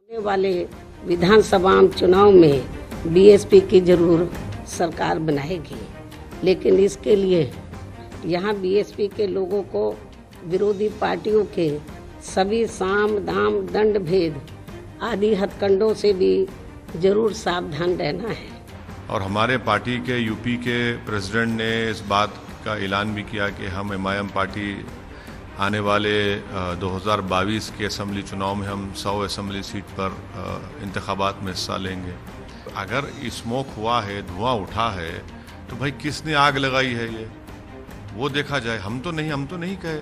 आने वाले विधानसभा चुनाव में बीएसपी की जरूर सरकार बनाएगी, लेकिन इसके लिए यहाँ बीएसपी के लोगों को विरोधी पार्टियों के सभी साम दाम दंड भेद आदि हथकंडों से भी जरूर सावधान रहना है। और हमारे पार्टी के यूपी के प्रेसिडेंट ने इस बात का ऐलान भी किया कि हम एमआईएम पार्टी आने वाले 2022 के असेंबली चुनाव में हम 100 असेंबली सीट पर इंतखाबात में हिस्सा लेंगे। अगर स्मोक हुआ है, धुआं उठा है, तो भाई किसने आग लगाई है ये वो देखा जाए। हम तो नहीं कहे,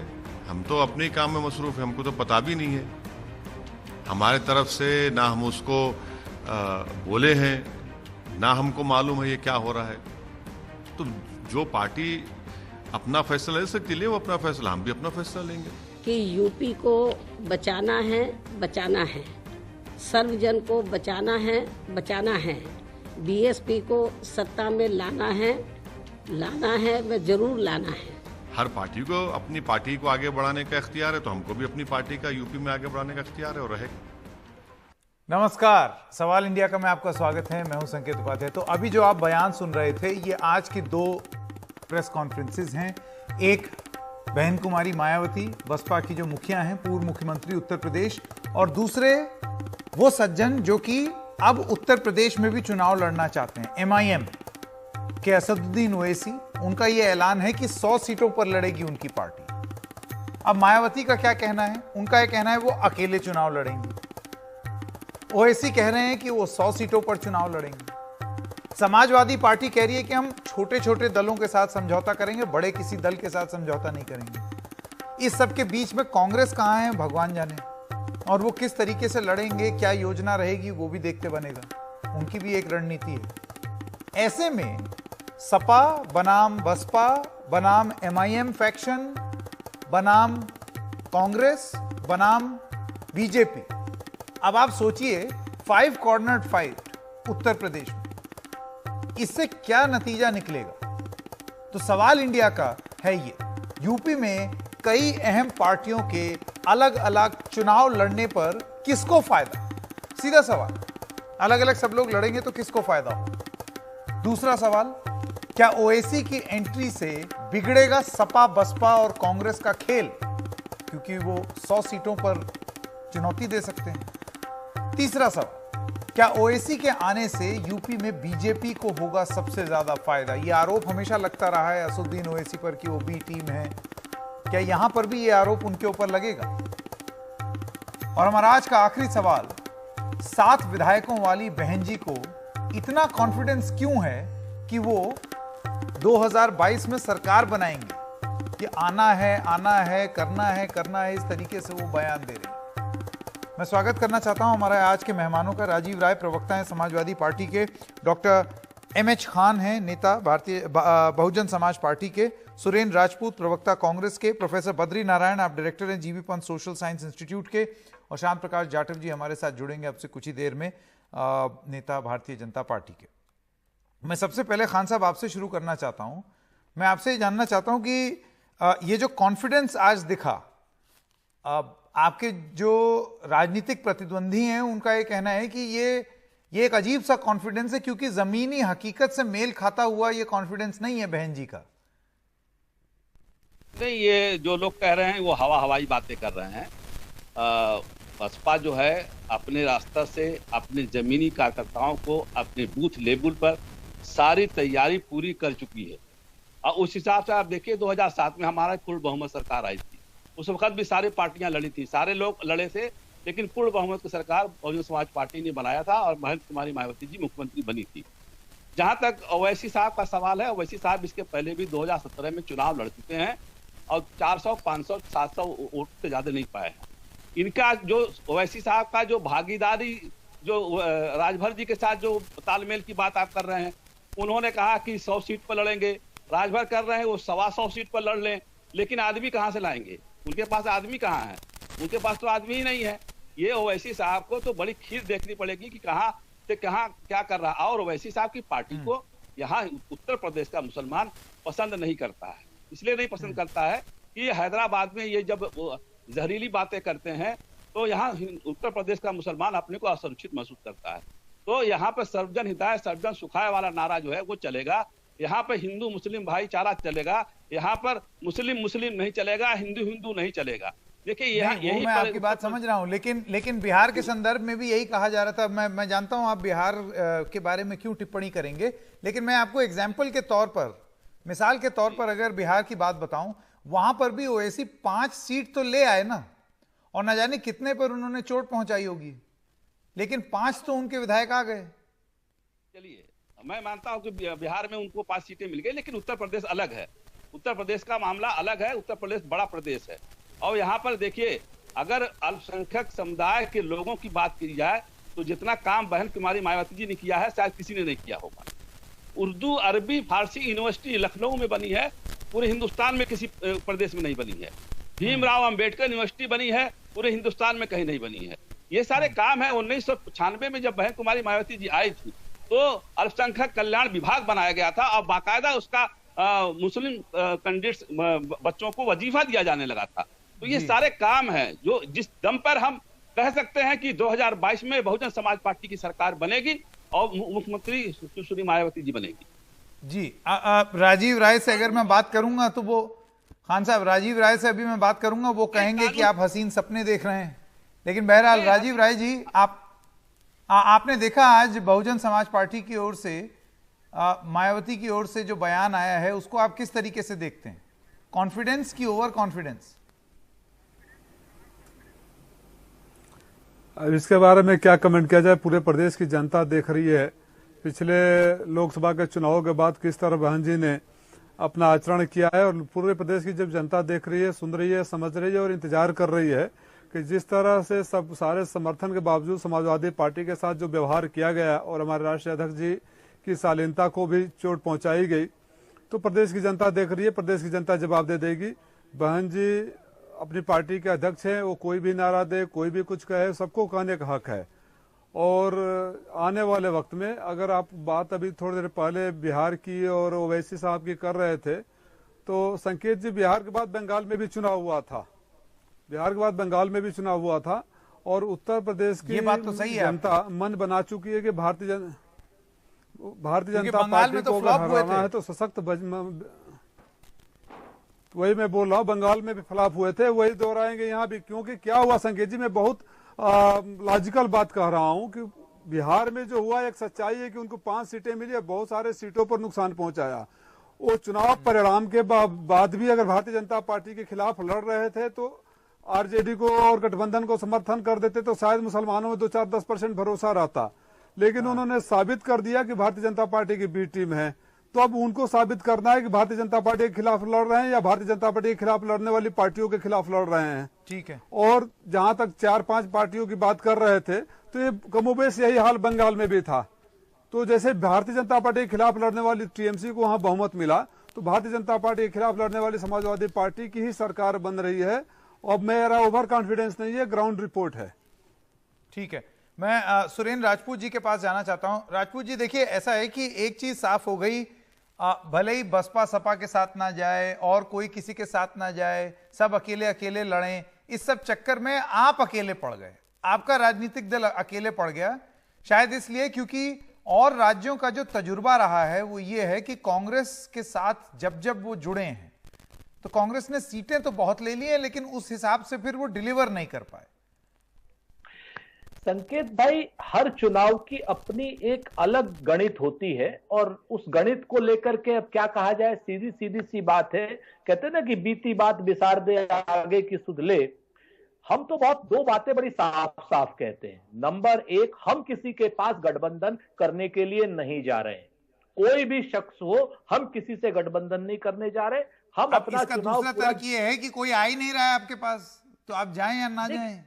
हम तो अपने काम में मसरूफ है, हमको तो पता भी नहीं है। हमारे तरफ से ना हम उसको बोले हैं, ना हमको मालूम है ये क्या हो रहा है। तो जो पार्टी अपना फैसला ले सकती है वो अपना फैसला, हम भी अपना फैसला लेंगे कि यूपी को बचाना है, सर्वजन को बचाना है, बीएसपी को सत्ता में लाना है, व जरूर लाना है। हर पार्टी को अपनी पार्टी को आगे बढ़ाने का इख्तियार है, तो हमको भी अपनी पार्टी का यूपी में आगे बढ़ाने का इख्तियार है और रहेगा। नमस्कार, सवाल इंडिया का में आपका स्वागत है। मैं हूं संकेत उपाध्याय। तो अभी जो आप बयान सुन रहे थे, ये आज की दो प्रेस कॉन्फ्रेंसेस हैं। एक बहन कुमारी मायावती, बसपा की जो मुखिया हैं, पूर्व मुख्यमंत्री उत्तर प्रदेश, और दूसरे वो सज्जन जो कि अब उत्तर प्रदेश में भी चुनाव लड़ना चाहते हैं, एमआईएम के असदुद्दीन ओवैसी। उनका ये ऐलान है कि 100 सीटों पर लड़ेगी उनकी पार्टी। अब मायावती का क्या कहना है? उनका यह कहना है वो अकेले चुनाव लड़ेंगे। ओवैसी कह रहे हैं कि वो 100 सीटों पर चुनाव लड़ेंगे। समाजवादी पार्टी कह रही है कि हम छोटे छोटे दलों के साथ समझौता करेंगे, बड़े किसी दल के साथ समझौता नहीं करेंगे। इस सब के बीच में कांग्रेस कहां है भगवान जाने, और वो किस तरीके से लड़ेंगे, क्या योजना रहेगी, वो भी देखते बनेगा। उनकी भी एक रणनीति है। ऐसे में सपा बनाम बसपा बनाम एमआईएम फैक्शन बनाम कांग्रेस बनाम बीजेपी, अब आप सोचिए 5 कॉर्नर फाइट उत्तर प्रदेश में, इससे क्या नतीजा निकलेगा। तो सवाल इंडिया का है ये, यूपी में कई अहम पार्टियों के अलग अलग चुनाव लड़ने पर किसको फायदा? सीधा सवाल, अलग अलग सब लोग लड़ेंगे तो किसको फायदा हो? दूसरा सवाल, क्या ओवैसी की एंट्री से बिगड़ेगा सपा बसपा और कांग्रेस का खेल, क्योंकि वो 100 सीटों पर चुनौती दे सकते हैं। तीसरा सवाल, क्या ओवैसी के आने से यूपी में बीजेपी को होगा सबसे ज्यादा फायदा? यह आरोप हमेशा लगता रहा है असदुद्दीन ओवैसी पर कि वो बी टीम है। क्या यहां पर भी यह आरोप उनके ऊपर लगेगा? और हमारा आज का आखिरी सवाल, 7 विधायकों वाली बहन जी को इतना कॉन्फिडेंस क्यों है कि वो 2022 में सरकार बनाएंगे? कि आना है, करना है, इस तरीके से वो बयान दे रहे हैं। मैं स्वागत करना चाहता हूं हमारे आज के मेहमानों का। राजीव राय प्रवक्ता हैं समाजवादी पार्टी के, डॉक्टर एमएच खान हैं नेता भारतीय बहुजन समाज पार्टी के, सुरेंद्र राजपूत प्रवक्ता कांग्रेस के, प्रोफेसर बद्री नारायण आप डायरेक्टर हैं GB Pant social science institute के, और श्याम प्रकाश जाटव जी हमारे साथ जुड़ेंगे अब से कुछ ही देर में, नेता भारतीय जनता पार्टी के। मैं सबसे पहले खान साहब आपसे शुरू करना चाहता हूं। मैं आपसे ये जानना चाहता हूं कि ये जो कॉन्फिडेंस आज दिखा, आपके जो राजनीतिक प्रतिद्वंदी हैं उनका ये कहना है कि ये एक अजीब सा कॉन्फिडेंस है, क्योंकि जमीनी हकीकत से मेल खाता हुआ ये कॉन्फिडेंस नहीं है बहन जी का। नहीं, ये जो लोग कह रहे हैं वो हवाई बातें कर रहे हैं। बसपा जो है अपने रास्ता से अपने जमीनी कार्यकर्ताओं को अपने बूथ लेवल पर सारी तैयारी पूरी कर चुकी है। और उस हिसाब से आप देखिए 2007 में हमारा पूर्ण बहुमत सरकार आई थी। उस वक्त भी सारी पार्टियां लड़ी थी, सारे लोग लड़े थे, लेकिन पूर्ण बहुमत की सरकार बहुजन समाज पार्टी ने बनाया था और बहन कुमारी मायावती जी मुख्यमंत्री बनी थी। जहां तक ओवैसी साहब का सवाल है, ओवैसी साहब इसके पहले भी 2017 में चुनाव लड़ चुके हैं और 400, 500, 700 वोट से ज्यादा नहीं पाए हैं। इनका जो ओवैसी साहब का जो भागीदारी, जो राजभर जी के साथ जो तालमेल की बात आप कर रहे हैं, उन्होंने कहा कि 100 सीट पर लड़ेंगे, राजभर कर रहे हैं वो 125 सीट पर लड़ लें, लेकिन आदमी कहां से लाएंगे? उनके पास आदमी कहाँ है? उनके पास तो आदमी ही नहीं है। ये ओवैसी साहब को तो बड़ी खीर देखनी पड़ेगी कि कहाँ से कहाँ क्या कर रहा है। और ओवैसी साहब की पार्टी को यहाँ उत्तर प्रदेश का मुसलमान पसंद नहीं करता है। इसलिए नहीं पसंद करता है कि ये हैदराबाद में ये जब जहरीली बातें करते हैं तो यहाँ उत्तर प्रदेश का मुसलमान अपने को असुरक्षित महसूस करता है। तो यहाँ पर सर्वजन हिताय सर्वजन सुखाय वाला नारा जो है वो चलेगा। यहाँ पर हिंदू मुस्लिम भाईचारा चलेगा। यहाँ पर मुस्लिम मुस्लिम नहीं चलेगा, हिंदू हिंदू नहीं चलेगा। देखिए यही मैं आपकी बात समझ रहा हूं, लेकिन बिहार के संदर्भ में भी यही कहा जा रहा था। मैं जानता हूं आप बिहार के बारे में क्यों टिप्पणी करेंगे, लेकिन मैं आपको एग्जाम्पल के तौर पर, मिसाल के तौर पर अगर बिहार की बात बताऊं, वहां पर भी ओवैसी 5 सीट तो ले आए ना, और न जाने कितने पर उन्होंने चोट पहुंचाई होगी, लेकिन 5 तो उनके विधायक आ गए। चलिए, मैं मानता हूं कि बिहार में उनको 5 सीटें मिल गई, लेकिन उत्तर प्रदेश अलग है। उत्तर प्रदेश का मामला अलग है। उत्तर प्रदेश बड़ा प्रदेश है, और यहाँ पर देखिए, अगर अल्पसंख्यक समुदाय के लोगों की बात की जाए तो जितना काम बहन कुमारी मायावती जी ने किया है शायद किसी ने नहीं किया होगा। उर्दू, अरबी, फारसी यूनिवर्सिटी लखनऊ में बनी है, पूरे हिंदुस्तान में किसी प्रदेश में नहीं बनी है। भीमराव अंबेडकर यूनिवर्सिटी बनी है, पूरे हिंदुस्तान में कहीं नहीं बनी है। ये सारे काम है। 1996 में जब बहन कुमारी मायावती जी आई थी तो अल्पसंख्यक कल्याण विभाग बनाया गया था, और बाकायदा उसका मुस्लिम कैंडिडेट्स बच्चों को वजीफा दिया जाने लगा था। तो ये सारे काम हैं जो जिस दम पर हम कह सकते हैं कि 2022 में बहुजन समाज पार्टी की सरकार बनेगी और मुख्यमंत्री सुश्री मायावती जी बनेगी। जी, राजीव राय से अगर मैं बात करूंगा तो वो, खान साहब, राजीव राय से अभी मैं बात करूंगा, वो कहेंगे कि आप हसीन सपने देख रहे हैं। लेकिन बहरहाल राजीव राय जी, आपने देखा आज बहुजन समाज पार्टी की ओर से, मायावती की ओर से जो बयान आया है, उसको आप किस तरीके से देखते हैं? कॉन्फिडेंस की ओवर कॉन्फिडेंस? अब इसके बारे में क्या कमेंट किया जाए। पूरे प्रदेश की जनता देख रही है पिछले लोकसभा के चुनाव के बाद किस तरह बहन जी ने अपना आचरण किया है, और पूरे प्रदेश की जब जनता देख रही है, सुन रही है, समझ रही है और इंतजार कर रही है कि जिस तरह से सब सारे समर्थन के बावजूद समाजवादी पार्टी के साथ जो व्यवहार किया गया और हमारे राष्ट्रीय अध्यक्ष जी की शालीनता को भी चोट पहुंचाई गई, तो प्रदेश की जनता देख रही है। प्रदेश की जनता जवाब दे देगी। बहन जी अपनी पार्टी के अध्यक्ष हैं, वो कोई भी नारा दे, कोई भी कुछ कहे, सबको कहने का हक है। और आने वाले वक्त में अगर आप बात अभी थोड़ी देर पहले बिहार की और ओवैसी साहब की कर रहे थे, तो संकेत जी, बिहार के बाद बंगाल में भी चुनाव हुआ था, बिहार के बाद बंगाल में भी चुनाव हुआ था, और उत्तर प्रदेश की बात तो सही है, जनता मन बना चुकी है कि भारतीय जनता पार्टी तो को अगर हराना है तो सशक्त वही मैं बोल रहा हूँ, बंगाल में भी फ्लॉप हुए थे, वही दोहराएंगे यहाँ भी। क्योंकि क्या हुआ संकेत जी, मैं बहुत लॉजिकल बात कह रहा हूँ कि बिहार में जो हुआ, एक सच्चाई है कि उनको 5 सीटें मिली और बहुत सारे सीटों पर नुकसान पहुंचाया। वो चुनाव परिणाम के बाद भी अगर भारतीय जनता पार्टी के खिलाफ लड़ रहे थे तो आरजेडी को और गठबंधन को समर्थन कर देते तो शायद मुसलमानों में 2-4-10% भरोसा रहता। लेकिन उन्होंने साबित कर दिया कि भारतीय जनता पार्टी की बी टीम है। तो अब उनको साबित करना है कि भारतीय जनता पार्टी के खिलाफ लड़ रहे हैं या भारतीय जनता पार्टी के खिलाफ लड़ने वाली पार्टियों के खिलाफ लड़ रहे हैं। ठीक है। और जहां तक 4-5 पार्टियों की बात कर रहे थे, तो ये कमोबेश यही हाल बंगाल में भी था। तो जैसे भारतीय जनता पार्टी के खिलाफ लड़ने वाली टीएमसी को वहां बहुमत मिला, तो भारतीय जनता पार्टी के खिलाफ लड़ने वाली समाजवादी पार्टी की ही सरकार बन रही है। अब मेरा ओवर कॉन्फिडेंस नहीं है, ग्राउंड रिपोर्ट है। ठीक है, मैं सुरेंद्र राजपूत जी के पास जाना चाहता हूं। राजपूत जी, देखिए, ऐसा है कि एक चीज साफ हो गई, भले ही बसपा सपा के साथ ना जाए और कोई किसी के साथ ना जाए, सब अकेले अकेले लड़ें, इस सब चक्कर में आप अकेले पड़ गए, आपका राजनीतिक दल अकेले पड़ गया। शायद इसलिए क्योंकि और राज्यों का जो तजुर्बा रहा है वो ये है कि कांग्रेस के साथ जब जब वो जुड़े हैं तो कांग्रेस ने सीटें तो बहुत ले ली हैं, लेकिन उस हिसाब से फिर वो डिलीवर नहीं कर पाए। संकेत भाई, हर चुनाव की अपनी एक अलग गणित होती है, और उस गणित को लेकर के अब क्या कहा जाए, सीधी सीधी सी बात है। कहते ना कि बीती बात बिसार दे आगे की सुध ले। हम तो बहुत 2 बातें बड़ी साफ साफ कहते हैं। नंबर 1, हम किसी के पास गठबंधन करने के लिए नहीं जा रहे हैं। कोई भी शख्स हो, हम किसी से गठबंधन नहीं करने जा रहे। हम अपना चुनाव, दूसरा तर्क ये है कि कोई आ ही नहीं रहा है आपके पास, तो आप जाएं या ना जाएं।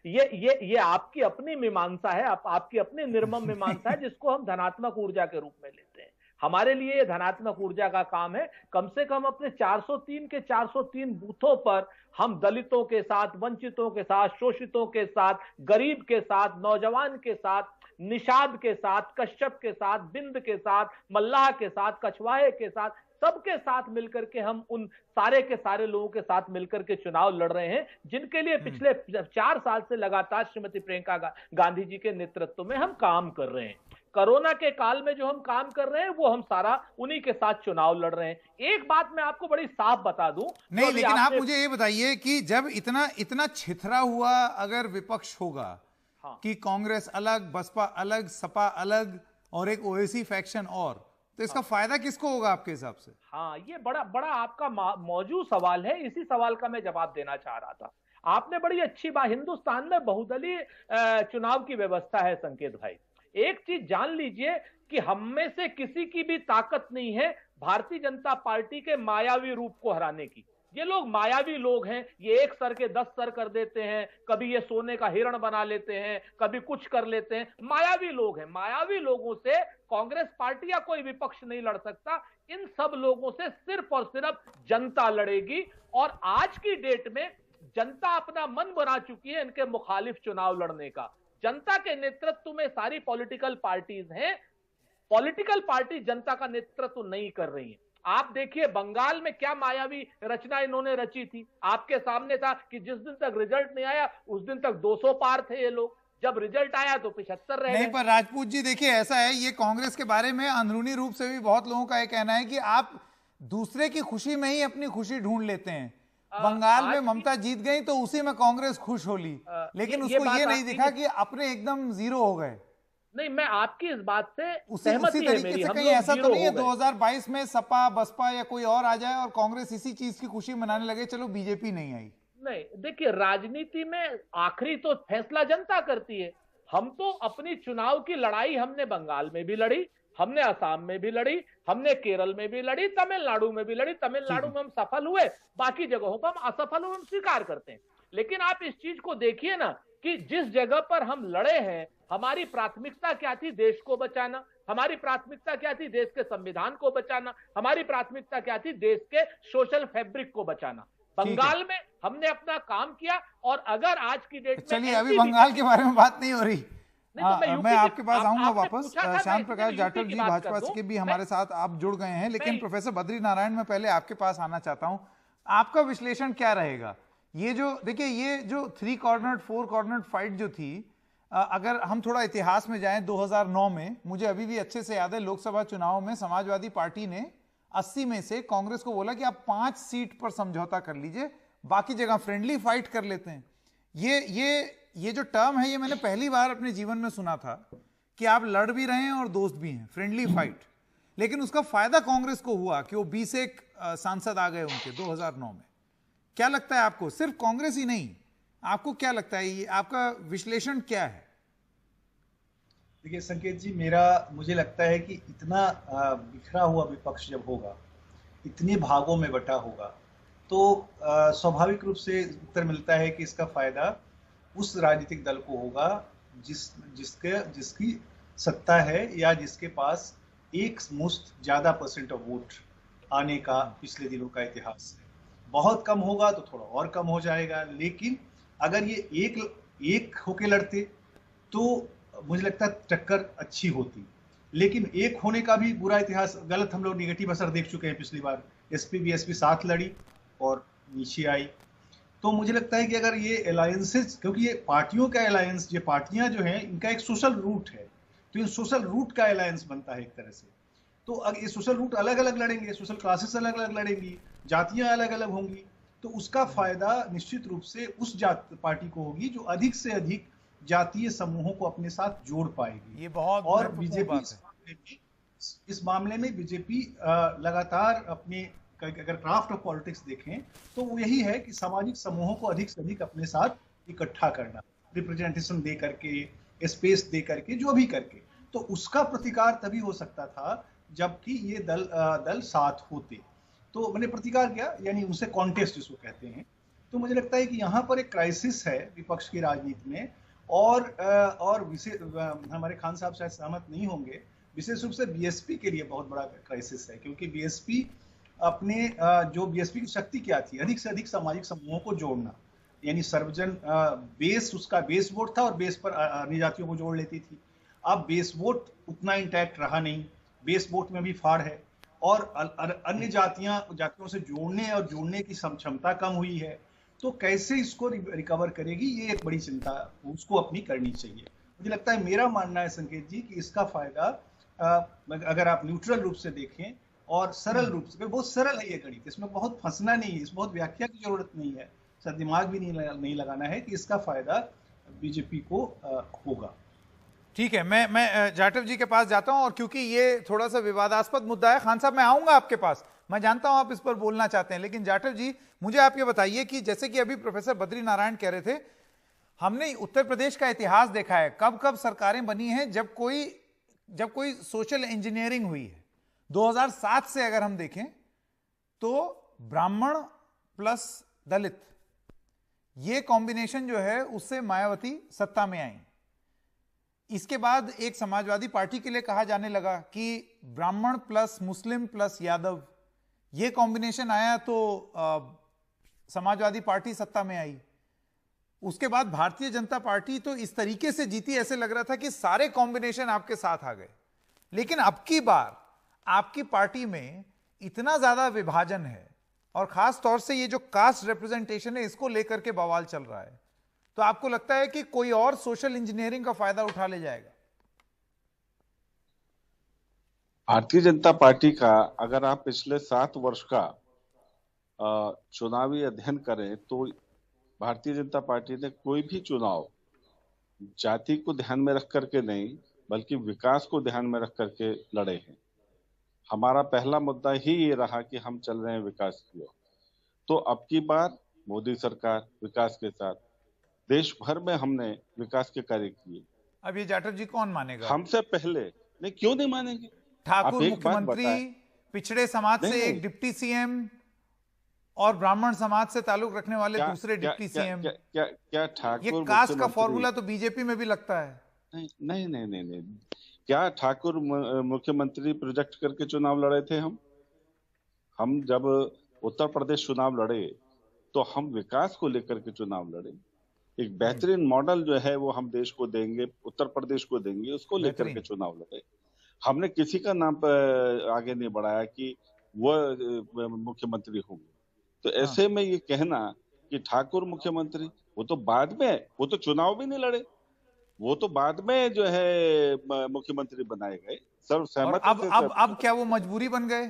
ये आपकी अपनी मीमांसा है, आपकी अपनी निर्मम मीमांसा है, जिसको हम धनात्मक ऊर्जा के रूप में लेते हैं। हमारे लिए धनात्मक ऊर्जा का काम है कम से कम अपने 403 के 403 बूथों पर हम दलितों के साथ, वंचितों के साथ, शोषितों के साथ, गरीब के साथ, नौजवान के साथ, निषाद के साथ, कश्यप के साथ, बिंद के साथ, मल्लाह के साथ, कछवाहे के साथ, सबके साथ मिलकर के हम उन सारे के सारे लोगों के साथ मिलकर के चुनाव लड़ रहे हैं, जिनके लिए पिछले 4 साल से लगातार श्रीमती प्रियंका गांधी जी के नेतृत्व में हम काम कर रहे हैं। कोरोना के काल में जो हम काम कर रहे हैं वो हम सारा उन्हीं के साथ चुनाव लड़ रहे हैं। एक बात मैं आपको बड़ी साफ बता दूं, नहीं, लेकिन आप मुझे ये बताइए कि जब इतना छितरा हुआ अगर विपक्ष होगा, हाँ, कि कांग्रेस अलग, बसपा अलग, सपा अलग और एक ओवैसी फैक्शन और, तो इसका फायदा किसको होगा आपके हिसाब से? हाँ, ये बड़ा बड़ा आपका मौजूद सवाल है। इसी सवाल का मैं जवाब देना चाह रहा था। आपने बड़ी अच्छी बात, हिंदुस्तान में बहुदलीय चुनाव की व्यवस्था है संकेत भाई। एक चीज जान लीजिए कि हम में से किसी की भी ताकत नहीं है भारतीय जनता पार्टी के मायावी रूप को हराने की। ये लोग मायावी लोग हैं, ये एक सर के 10 सर कर देते हैं, कभी ये सोने का हिरण बना लेते हैं, कभी कुछ कर लेते हैं। मायावी लोग हैं। मायावी लोगों से कांग्रेस पार्टी या कोई विपक्ष नहीं लड़ सकता। इन सब लोगों से सिर्फ और सिर्फ जनता लड़ेगी। और आज की डेट में जनता अपना मन बना चुकी है इनके मुखालिफ चुनाव लड़ने का। जनता के नेतृत्व में सारी पॉलिटिकल पार्टीज हैं। पॉलिटिकल पार्टी जनता का नेतृत्व नहीं कर रही है। आप देखिए बंगाल में क्या मायावी रचना इन्होंने रची थी। आपके सामने था कि जिस दिन तक रिजल्ट नहीं आया उस दिन तक 200 पार थे ये लोग, जब रिजल्ट आया तो 75 रह गए। नहीं, पर राजपूत जी देखिए, ऐसा है, ये कांग्रेस के बारे में अंदरूनी रूप से भी बहुत लोगों का यह कहना है कि आप दूसरे की खुशी में ही अपनी खुशी ढूंढ लेते हैं। बंगाल में ममता जीत गई तो उसी में कांग्रेस खुश होली, लेकिन उसको ये नहीं दिखा कि अपने एकदम जीरो हो गए। नहीं, मैं आपकी इस बात से उसी तरीके से कहीं ऐसा तो नहीं है 2022 में सपा बसपा या कोई और आ जाए और कांग्रेस इसी चीज की खुशी मनाने लगे, चलो बीजेपी नहीं आई। नहीं, देखिए राजनीति में आखिरी तो फैसला जनता करती है। हम तो अपनी चुनाव की लड़ाई हमने बंगाल में भी लड़ी, हमने असम में भी लड़ी, हमने केरल में भी लड़ी, तमिलनाडु में भी लड़ी। तमिलनाडु में हम सफल हुए, बाकी जगहों पर हम असफल हुए, हम स्वीकार करते हैं। लेकिन आप इस चीज को देखिए ना कि जिस जगह पर हम लड़े हैं, हमारी प्राथमिकता क्या थी? देश को बचाना। हमारी प्राथमिकता क्या थी? देश के संविधान को बचाना। हमारी प्राथमिकता क्या थी? देश के सोशल फैब्रिक को बचाना। बंगाल में हमने अपना काम किया। और अगर आज की डेट में, चलिए अभी बंगाल के बारे में बात नहीं हो रही, मैं आपके पास आऊंगा वापस। श्याम प्रकाश जाटव जी भाजपा के भी हमारे साथ आप जुड़ गए हैं, लेकिन प्रोफेसर बद्री नारायण मैं पहले आपके पास आना चाहता हूं। आपका विश्लेषण क्या रहेगा? ये जो देखिए, ये जो 3 कॉर्नर 4 कॉर्नर फाइट जो थी, अगर हम थोड़ा इतिहास में जाएं 2009 में, मुझे अभी भी अच्छे से याद है, लोकसभा चुनाव में समाजवादी पार्टी ने 80 में से कांग्रेस को बोला कि आप 5 सीट पर समझौता कर लीजिए, बाकी जगह फ्रेंडली फाइट कर लेते हैं। ये जो टर्म है, ये मैंने पहली बार अपने जीवन में सुना था कि आप लड़ भी रहे हैं और दोस्त भी हैं, फ्रेंडली फाइट। लेकिन उसका फायदा कांग्रेस को हुआ कि वो 21 सांसद आ गए उनके 2009 में। क्या लगता है आपको? सिर्फ कांग्रेस ही नहीं, आपको क्या लगता है, ये आपका विश्लेषण क्या है? देखिए संकेत जी, मुझे लगता है कि इतना बिखरा हुआ विपक्ष जब होगा, इतने भागों में बटा होगा, तो स्वाभाविक रूप से उत्तर मिलता है कि इसका फायदा उस राजनीतिक दल को होगा जिसकी सत्ता है या जिसके पास एक मुश्त ज्यादा % ऑफ वोट आने का पिछले दिनों का इतिहास है। बहुत कम होगा तो थोड़ा और कम हो जाएगा, लेकिन अगर ये एक होके लड़ते तो मुझे लगता है टक्कर अच्छी होती। लेकिन एक होने का भी बुरा इतिहास, गलत हम लोग निगेटिव असर देख चुके हैं। पिछली बार एसपी बीएसपी साथ लड़ी और नीचे आई। तो मुझे लगता है कि अगर ये अलायंसेस, क्योंकि ये पार्टियों का अलायंस, ये पार्टियां जो हैं इनका एक सोशल रूट है, तो इन सोशल रूट का अलायंस बनता है एक तरह से। तो अगर ये सोशल रूट अलग अलग लड़ेंगे, सोशल क्लासेस अलग अलग लड़ेंगी, जातियां अलग अलग होंगी, तो उसका फायदा निश्चित रूप से उस पार्टी को होगी जो अधिक से अधिक जातीय समूहों को अपने साथ जोड़ पाएगी। ये बहुत और बीजेपी इस मामले में बीजेपी लगातार अपने, अगर क्राफ्ट ऑफ पॉलिटिक्स देखें तो वो यही है कि सामाजिक समूहों को अधिक से अधिक अपने साथ इकट्ठा करना, रिप्रेजेंटेशन दे करके, स्पेस दे करके, जो भी करके। तो उसका प्रतिकार तभी हो सकता था जबकि ये दल साथ होते। तो मैंने प्रतिकार किया, यानी उनसे कॉन्टेस्ट जिसको कहते हैं। तो मुझे लगता है कि यहाँ पर एक क्राइसिस है विपक्ष की राजनीति में, और विशेष हमारे खान साहब शायद सहमत नहीं होंगे, विशेष रूप से बीएसपी के लिए बहुत बड़ा क्राइसिस है, क्योंकि बीएसपी अपने जो बीएसपी की शक्ति क्या थी, अधिक से अधिक सामाजिक समूहों को जोड़ना, यानी सर्वजन बेस, उसका बेस वोट था और बेस पर अन्य जातियों को जोड़ लेती थी। अब बेस वोट उतना इंटैक्ट रहा नहीं, बेस वोट में भी फाड़ है। और अन्य जातियों से जोड़ने की क्षमता कम हुई है, तो कैसे इसको रिकवर करेगी, ये एक बड़ी चिंता उसको अपनी करनी चाहिए। मुझे लगता है, मेरा मानना है संकेत जी, कि इसका फायदा अगर आप न्यूट्रल रूप से देखें और सरल रूप से, बहुत सरल है ये गणित, इसमें बहुत फंसना नहीं है, इसमें बहुत व्याख्या की जरूरत नहीं है, दिमाग भी नहीं लगाना है कि इसका फायदा बीजेपी को होगा। ठीक है, मैं जाटव जी के पास जाता हूं, और क्योंकि ये थोड़ा सा विवादास्पद मुद्दा है, खान साहब मैं आऊंगा आपके पास, मैं जानता हूं आप इस पर बोलना चाहते हैं, लेकिन जाटव जी मुझे आप ये बताइए कि जैसे कि अभी प्रोफेसर बद्री नारायण कह रहे थे, हमने उत्तर प्रदेश का इतिहास देखा है, कब कब सरकारें बनी हैं जब कोई सोशल इंजीनियरिंग हुई है। 2007 से अगर हम देखें तो ब्राह्मण प्लस दलित, ये कॉम्बिनेशन जो है उससे मायावती सत्ता में आई। इसके बाद एक समाजवादी पार्टी के लिए कहा जाने लगा कि ब्राह्मण प्लस मुस्लिम प्लस यादव, ये कॉम्बिनेशन आया तो समाजवादी पार्टी सत्ता में आई। उसके बाद भारतीय जनता पार्टी तो इस तरीके से जीती, ऐसे लग रहा था कि सारे कॉम्बिनेशन आपके साथ आ गए। लेकिन अब की बार आपकी पार्टी में इतना ज्यादा विभाजन है, और खास तौर से ये जो कास्ट रिप्रेजेंटेशन है, इसको लेकर के बवाल चल रहा है, तो आपको लगता है कि कोई और सोशल इंजीनियरिंग का फायदा उठा ले जाएगा? भारतीय जनता पार्टी का अगर आप पिछले 7 वर्ष का चुनावी अध्ययन करें तो भारतीय जनता पार्टी ने कोई भी चुनाव जाति को ध्यान में रख करके नहीं, बल्कि विकास को ध्यान में रख करके लड़े हैं। हमारा पहला मुद्दा ही ये रहा कि हम चल रहे हैं विकास की ओर। तो अब की बार मोदी सरकार विकास के साथ देश भर में हमने विकास के कार्य किए। अब ये जाटव जी कौन मानेगा? हमसे पहले नहीं, क्यों नहीं मानेंगे? ठाकुर मुख्यमंत्री, पिछड़े समाज से एक डिप्टी सीएम और ब्राह्मण समाज से ताल्लुक रखने वाले दूसरे डिप्टी सीएम। क्या ठाकुर, ये कास्ट का फॉर्मूला तो बीजेपी में भी लगता है। नहीं नहीं नहीं नहीं, क्या ठाकुर मुख्यमंत्री प्रोजेक्ट करके चुनाव लड़े थे? हम जब उत्तर प्रदेश चुनाव लड़े तो हम विकास को लेकर के चुनाव लड़े। एक बेहतरीन मॉडल जो है वो हम देश को देंगे, उत्तर प्रदेश को देंगे, उसको लेकर के चुनाव लड़े। हमने किसी का नाम आगे नहीं बढ़ाया कि वो मुख्यमंत्री होंगे। तो ऐसे में ये कहना कि ठाकुर मुख्यमंत्री, वो तो बाद में, वो तो चुनाव भी नहीं लड़े, वो तो बाद में जो है मुख्यमंत्री बनाए गए सर्वसहमति। अब क्या वो मजबूरी बन गए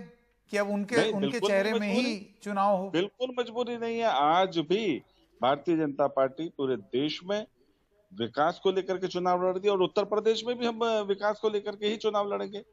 कि अब उनके चेहरे में ही चुनाव हो? बिल्कुल मजबूरी नहीं है। आज भी भारतीय जनता पार्टी पूरे देश में विकास को लेकर के चुनाव लड़ रही है, और उत्तर प्रदेश में भी हम विकास को लेकर के ही चुनाव लड़ेंगे।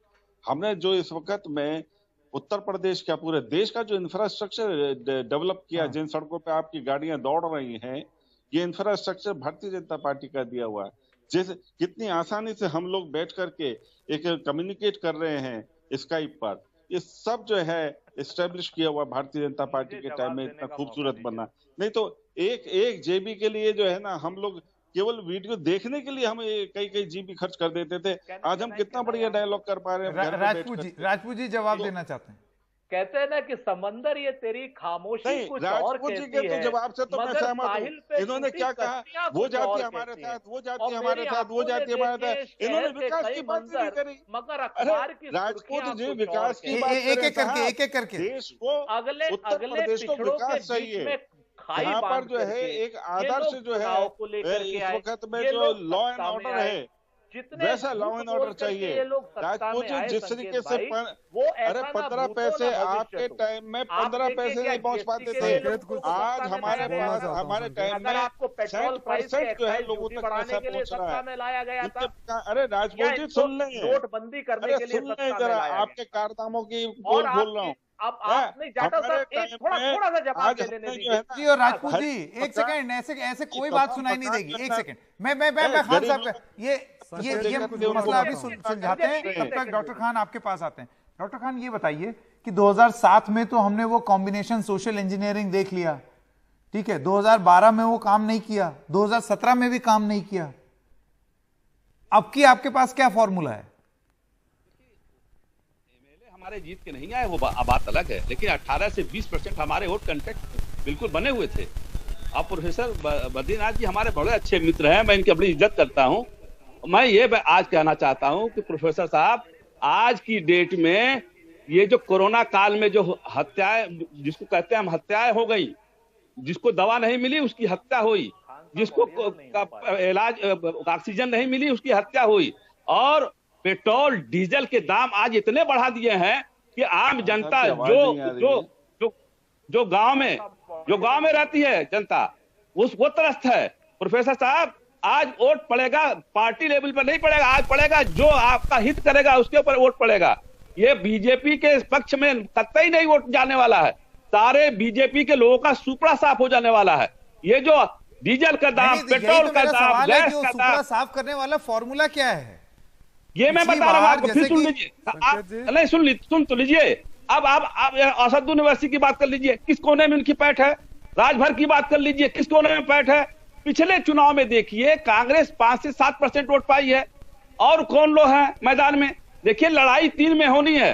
हमने जो इस वक्त में उत्तर प्रदेश का, पूरे देश का जो इंफ्रास्ट्रक्चर डेवलप किया, जिन सड़कों पे आपकी गाड़ियां दौड़ रही हैं, ये इंफ्रास्ट्रक्चर भारतीय जनता पार्टी का दिया हुआ है। जैसे कितनी आसानी से हम लोग बैठ करके एक कम्युनिकेट कर रहे हैं स्काइप पर, ये सब जो है एस्टेब्लिश किया हुआ भारतीय जनता पार्टी के टाइम में इतना खूबसूरत बना। नहीं तो एक जेबी के लिए जो है ना, हम लोग केवल वीडियो देखने के लिए हम कई जीबी खर्च कर देते थे। आज हम कितना बढ़िया डायलॉग कर पा रहे हैं। राजपूत जी जवाब देना चाहते हैं। कहते हैं ना कि समंदर ये तेरी खामोशी कुछ और कहती है। तो जवाब से तो मैं सहमत हूं। इन्होंने क्या कहा, वो जाति हमारे साथ, वो जाति हमारे साथ, वो जाति हमारे साथ। इन्होंने विकास की बात नहीं करी। मगर अखबार की राजपूत जी विकास की बात एक एक करके देश को, उत्तर प्रदेश को विकास चाहिए। यहाँ पर जो है एक आदर्श जो है इस वक्त में जो लॉ एंड ऑर्डर है, वैसा लॉ एंड ऑर्डर चाहिए। राजपूत जी जिस तरीके से 15 पैसे आपके टाइम में 15 पैसे नहीं पहुंच पाते थे, आज हमारे पास हमारे टाइम में 60% जो है लोगों तक पैसा पहुंच रहा है। अरे राजपूत जी सुन लें, नोटबंदी करने के लिए जरा आपके कारनामों की बोल रहा हूँ। अब आप नहीं जाटव साहब थोड़ा सा जवाब दे देने दीजिए। जी और राजपूत जी एक सेकंड, ऐसे कोई बात सुनाई नहीं देगी। एक सेकंड, मैं खान साहब ये मसला अभी सुलझाते हैं, तब तक डॉक्टर खान आपके पास आते हैं। डॉक्टर खान ये बताइए कि 2007 में तो हमने वो कॉम्बिनेशन सोशल इंजीनियरिंग देख लिया, ठीक है, 2012 में वो काम नहीं किया, 2017 में भी काम नहीं किया। अब की आपके पास क्या फॉर्मूला है? हमारे जीत के नहीं आए वो बात अलग है, लेकिन 18 से 20% हमारे वोट कंटेक्ट बिल्कुल बने हुए थे। अब प्रोफेसर बद्रीनाथ जी हमारे बड़े अच्छे मित्र हैं, मैं इनकी बड़ी इज्जत करता हूं। मैं ये आज कहना चाहता हूं कि प्रोफेसर साहब, आज की डेट में ये जो कोरोना काल में जो हत्याएं, जिसको कहते हैं हम, हत्याएं हो गई, जिसको दवा नहीं मिली उसकी हत्या हुई, जिसको इलाज ऑक्सीजन नहीं मिली उसकी हत्या हुई, और पेट्रोल डीजल के दाम आज इतने बढ़ा दिए हैं कि आम जनता जो गांव में रहती है जनता, वो त्रस्त है। प्रोफेसर साहब, आज वोट पड़ेगा पार्टी लेवल पर नहीं पड़ेगा, आज पड़ेगा जो आपका हित करेगा उसके ऊपर वोट पड़ेगा। ये बीजेपी के पक्ष में कतई नहीं वोट जाने वाला है, सारे बीजेपी के लोगों का सुपड़ा साफ हो जाने वाला है। ये जो डीजल का दाम, पेट्रोल का दाम, गैस का दाम साफ करने वाला फॉर्मूला क्या है, ये मैं बता रहा हूँ आपको, फिर सुन लीजिए। नहीं सुन तो लीजिए। अब आप असद यूनिवर्सिटी की बात कर लीजिए, किस कोने में उनकी पैठ है। राजभर की बात कर लीजिए, किस कोने में पैठ है। पिछले चुनाव में देखिए कांग्रेस 5 से 7% वोट पाई है, और कौन लोग हैं मैदान में। देखिए लड़ाई 3 में होनी है,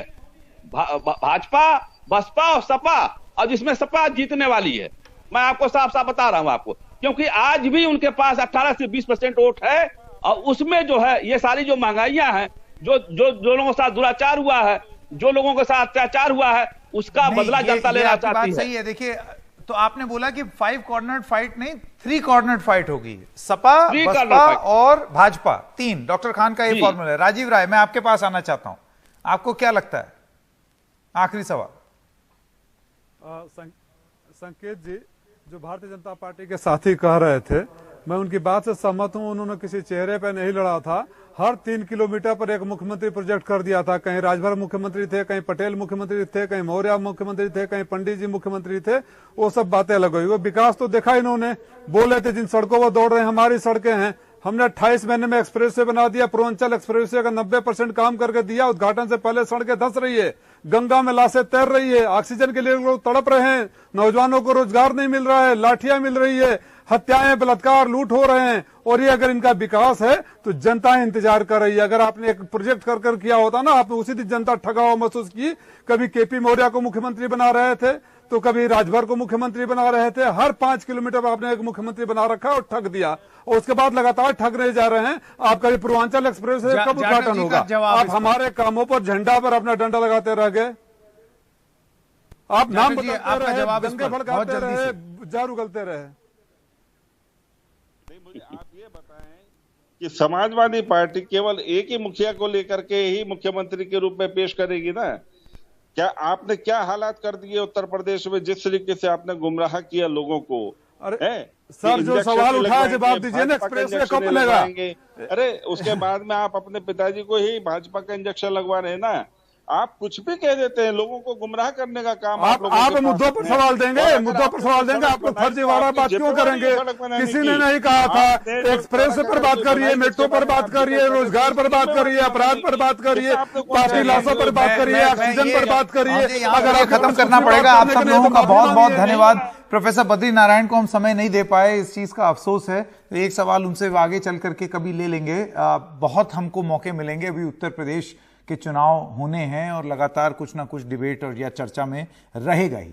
भाजपा, बसपा और सपा, और जिसमें सपा जीतने वाली है। मैं आपको साफ साफ बता रहा हूं आपको, क्योंकि आज भी उनके पास 18 से 20% वोट है, और उसमें जो है ये सारी जो महंगाइयां हैं, जो लोगों के साथ दुराचार हुआ है, जो लोगों के साथ अत्याचार हुआ है, उसका बदला जनता लेना चाहती है। सही है। देखिए, तो आपने बोला कि 5 कॉर्नर फाइट नहीं, 3 कॉर्नर फाइट होगी, सपा, बसपा और भाजपा, 3। डॉक्टर खान का ये फॉर्मूला है। राजीव राय, मैं आपके पास आना चाहता हूं, आपको क्या लगता है? आखिरी सवाल। संकेत जी, जो भारतीय जनता पार्टी के साथी कह रहे थे, मैं उनकी बात से सहमत हूं। उन्होंने किसी चेहरे पे नहीं लड़ा था, हर 3 किलोमीटर पर एक मुख्यमंत्री प्रोजेक्ट कर दिया था। कहीं राजभर मुख्यमंत्री थे, कहीं पटेल मुख्यमंत्री थे, कहीं मौर्य मुख्यमंत्री थे, कहीं पंडित जी मुख्यमंत्री थे। वो सब बातें अलग हुई। वो विकास तो देखा इन्होंने, बोले थे जिन सड़कों पर दौड़ रहे हैं हमारी सड़कें हैं। हमने 28 महीने में एक्सप्रेसवे बना दिया, पूर्वांचल एक्सप्रेसवे का 90% काम करके दिया। उद्घाटन से पहले सड़कें धंस रही है, गंगा में लाशें तैर रही है, ऑक्सीजन के लिए लोग तड़प रहे हैं, नौजवानों को रोजगार नहीं मिल रहा है, लाठियां मिल रही है, हत्याएं, बलात्कार, लूट हो रहे हैं। और ये अगर इनका विकास है तो जनता इंतजार कर रही है। अगर आपने एक प्रोजेक्ट कर किया होता ना, आपने उसी दिन जनता ठगा हुआ महसूस की। कभी केपी मौर्य को मुख्यमंत्री बना रहे थे, तो कभी राजभर को मुख्यमंत्री बना रहे थे। हर 5 किलोमीटर पर आपने एक मुख्यमंत्री बना रखा और ठग दिया, और उसके बाद लगातार ठग रहे जा रहे हैं। आपका पूर्वांचल एक्सप्रेस कब उद्घाटन होगा? आप हमारे कामों पर झंडा पर अपना डंडा लगाते रह गए। आप नाम बताते रहे, दंगे भड़काते रहे, जार उगलते रहे। मुझे आप ये बताएं कि समाजवादी पार्टी केवल एक ही मुखिया को लेकर के ही मुख्यमंत्री के रूप में पेश करेगी ना? क्या आपने क्या हालात कर दिए उत्तर प्रदेश में, जिस तरीके से आपने गुमराह किया लोगों को? अरे सर, जो सवाल उठाया जवाब दीजिए ना, एक्सप्रेस वे कब मिलेगा? अरे उसके बाद में आप अपने पिताजी को ही भाजपा का इंजेक्शन लगवा रहे हैं ना। आप कुछ भी कह देते हैं, लोगों को गुमराह करने का काम आप मुद्दों पर सवाल देंगे, मुद्दों पर सवाल देंगे। आपको फर्जीवाड़ा बात क्यों करेंगे? किसी ने नहीं कहा था एक्सप्रेस पर बात करिए, मेट्रो पर बात करिए, रोजगार पर बात करिए, अपराध पर बात करिए, पार्टी लाशों पर बात करिए, ऑक्सीजन पर बात करिए। अगर खत्म करना पड़ेगा। आप सब लोगों का बहुत बहुत धन्यवाद। प्रोफेसर बद्री नारायण को हम समय नहीं दे पाए, इस चीज का अफसोस है। एक सवाल उनसे आगे चल करके कभी ले लेंगे। बहुत हमको मौके मिलेंगे। अभी उत्तर प्रदेश के चुनाव होने हैं और लगातार कुछ ना कुछ डिबेट और या चर्चा में रहेगा ही।